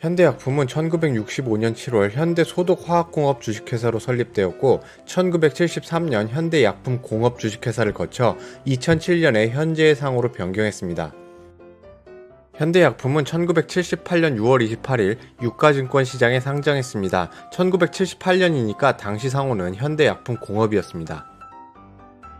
현대약품은 1965년 7월 현대소독화학공업 주식회사로 설립되었고 1973년 현대약품공업 주식회사를 거쳐 2007년에 현재의 상호로 변경했습니다. 현대약품은 1978년 6월 28일 유가증권 시장에 상장했습니다. 1978년이니까 당시 상호는 현대약품공업이었습니다.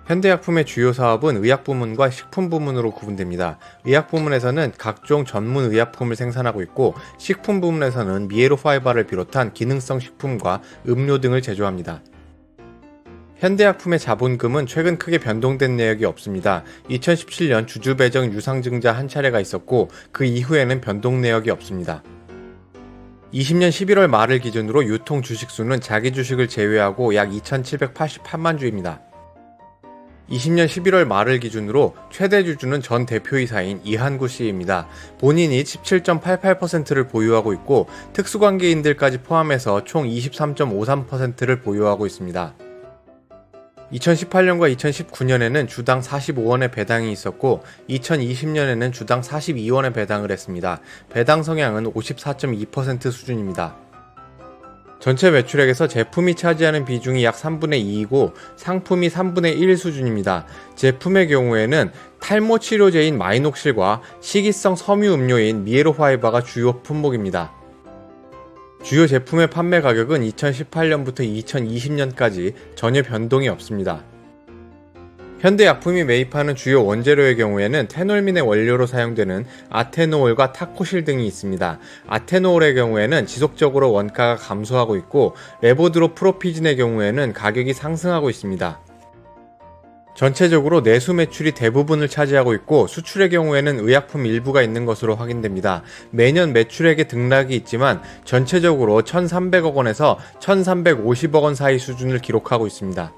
현대약품의 주요 사업은 의약부문과 식품부문으로 구분됩니다. 의약부문에서는 각종 전문 의약품을 생산하고 있고 식품부문에서는 미에로 파이바를 비롯한 기능성 식품과 음료 등을 제조합니다. 현대약품의 자본금은 최근 크게 변동된 내역이 없습니다. 2017년 주주 배정 유상증자 한 차례가 있었고 그 이후에는 변동 내역이 없습니다. 20년 11월 말을 기준으로 유통 주식수는 자기 주식을 제외하고 약 2,788만 주입니다. 20년 11월 말을 기준으로 최대 주주는 전 대표이사인 이한구 씨입니다. 본인이 17.88%를 보유하고 있고 특수관계인들까지 포함해서 총 23.53%를 보유하고 있습니다. 2018년과 2019년에는 주당 45원의 배당이 있었고 2020년에는 주당 42원의 배당을 했습니다. 배당 성향은 54.2% 수준입니다. 전체 매출액에서 제품이 차지하는 비중이 약 3분의 2이고 상품이 3분의 1 수준입니다. 제품의 경우에는 탈모 치료제인 마이녹실과 식이성 섬유 음료인 미에로 파이바가 주요 품목입니다. 주요 제품의 판매 가격은 2018년부터 2020년까지 전혀 변동이 없습니다. 현대약품이 매입하는 주요 원재료의 경우에는 테놀민의 원료로 사용되는 아테노올과 타코실 등이 있습니다. 아테노올의 경우에는 지속적으로 원가가 감소하고 있고 레보드로프로피진의 경우에는 가격이 상승하고 있습니다. 전체적으로 내수 매출이 대부분을 차지하고 있고 수출의 경우에는 의약품 일부가 있는 것으로 확인됩니다. 매년 매출액의 등락이 있지만 전체적으로 1,300억 원에서 1,350억 원 사이 수준을 기록하고 있습니다.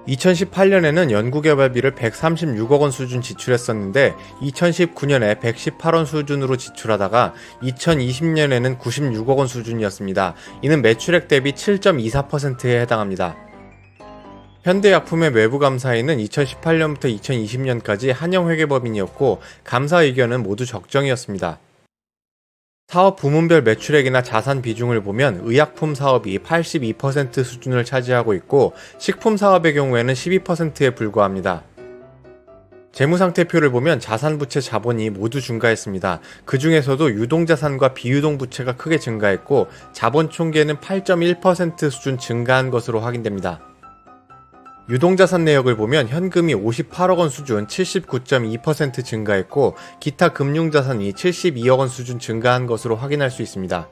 2018년에는 연구개발비를 136억 원 수준 지출했었는데 2019년에 118원 수준으로 지출하다가 2020년에는 96억 원 수준이었습니다. 이는 매출액 대비 7.24%에 해당합니다. 현대약품의 외부 감사인은 2018년부터 2020년까지 한영회계법인이었고 감사 의견은 모두 적정이었습니다. 사업 부문별 매출액이나 자산 비중을 보면 의약품 사업이 82% 수준을 차지하고 있고 식품 사업의 경우에는 12%에 불과합니다. 재무상태표를 보면 자산부채 자본이 모두 증가했습니다. 그 중에서도 유동자산과 비유동부채가 크게 증가했고 자본 총계는 8.1% 수준 증가한 것으로 확인됩니다. 유동자산 내역을 보면 현금이 58억 원 수준 79.2% 증가했고 기타 금융자산이 72억 원 수준 증가한 것으로 확인할 수 있습니다.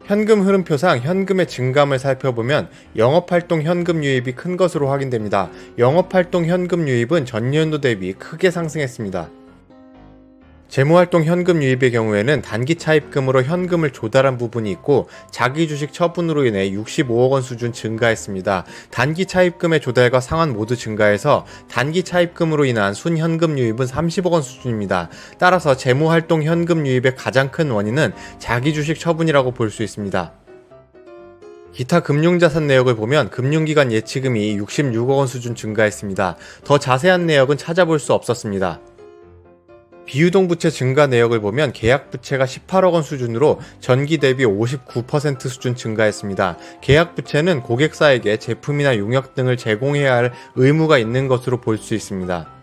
현금 흐름표상 현금의 증감을 살펴보면 영업활동 현금 유입이 큰 것으로 확인됩니다. 영업활동 현금 유입은 전년도 대비 크게 상승했습니다. 재무활동 현금 유입의 경우에는 단기 차입금으로 현금을 조달한 부분이 있고 자기 주식 처분으로 인해 65억 원 수준 증가했습니다. 단기 차입금의 조달과 상환 모두 증가해서 단기 차입금으로 인한 순현금 유입은 30억 원 수준입니다. 따라서 재무활동 현금 유입의 가장 큰 원인은 자기 주식 처분이라고 볼 수 있습니다. 기타 금융자산 내역을 보면 금융기관 예치금이 66억 원 수준 증가했습니다. 더 자세한 내역은 찾아볼 수 없었습니다. 비유동부채 증가 내역을 보면 계약부채가 18억 원 수준으로 전기 대비 59% 수준 증가했습니다. 계약부채는 고객사에게 제품이나 용역 등을 제공해야 할 의무가 있는 것으로 볼 수 있습니다.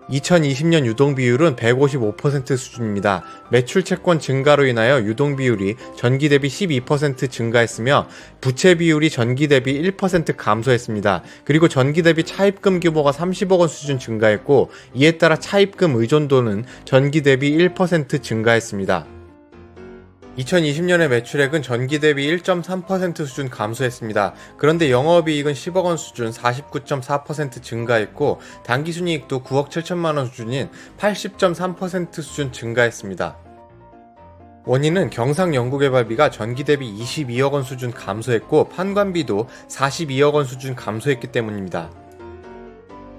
2020년 유동비율은 155% 수준입니다. 매출 채권 증가로 인하여 유동비율이 전기 대비 12% 증가했으며 부채 비율이 전기 대비 1% 감소했습니다. 그리고 전기 대비 차입금 규모가 30억 원 수준 증가했고 이에 따라 차입금 의존도는 전기 대비 1% 증가했습니다. 2020년의 매출액은 전기 대비 1.3% 수준 감소했습니다. 그런데 영업이익은 10억 원 수준 49.4% 증가했고 당기순이익도 9억 7천만 원 수준인 80.3% 수준 증가했습니다. 원인은 경상연구개발비가 전기 대비 22억 원 수준 감소했고 판관비도 42억 원 수준 감소했기 때문입니다.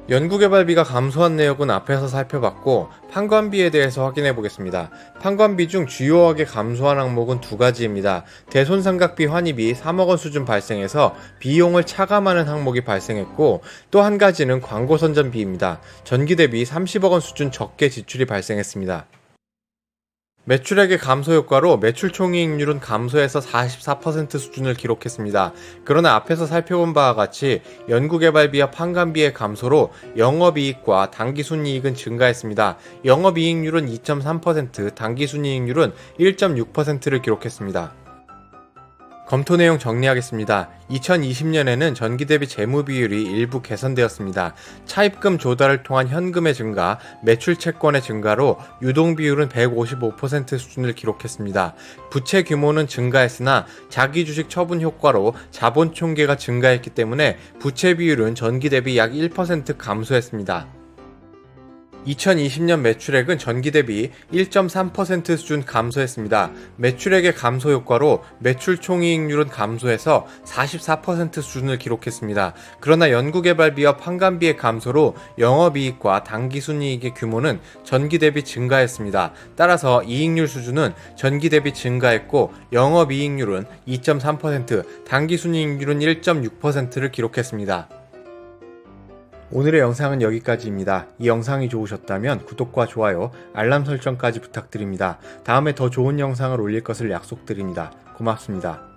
연구개발비가 감소한 내역은 앞에서 살펴봤고 판관비에 대해서 확인해 보겠습니다. 판관비 중 주요하게 감소한 항목은 두 가지입니다. 대손상각비 환입이 3억 원 수준 발생해서 비용을 차감하는 항목이 발생했고 또 한 가지는 광고선전비입니다. 전기 대비 30억 원 수준 적게 지출이 발생했습니다. 매출액의 감소 효과로 매출 총이익률은 감소해서 44% 수준을 기록했습니다. 그러나 앞에서 살펴본 바와 같이 연구개발비와 판관비의 감소로 영업이익과 당기순이익은 증가했습니다. 영업이익률은 2.3%, 당기순이익률은 1.6%를 기록했습니다. 검토 내용 정리하겠습니다. 2020년에는 전기 대비 재무 비율이 일부 개선되었습니다. 차입금 조달을 통한 현금의 증가, 매출 채권의 증가로 유동 비율은 155% 수준을 기록했습니다. 부채 규모는 증가했으나 자기 주식 처분 효과로 자본 총계가 증가했기 때문에 부채 비율은 전기 대비 약 1% 감소했습니다. 2020년 매출액은 전기 대비 1.3% 수준 감소했습니다. 매출액의 감소 효과로 매출 총이익률은 감소해서 44% 수준을 기록했습니다. 그러나 연구개발비와 판관비의 감소로 영업이익과 당기순이익의 규모는 전기 대비 증가했습니다. 따라서 이익률 수준은 전기 대비 증가했고 영업이익률은 2.3%, 당기순이익률은 1.6%를 기록했습니다. 오늘의 영상은 여기까지입니다. 이 영상이 좋으셨다면 구독과 좋아요, 알람 설정까지 부탁드립니다. 다음에 더 좋은 영상을 올릴 것을 약속드립니다. 고맙습니다.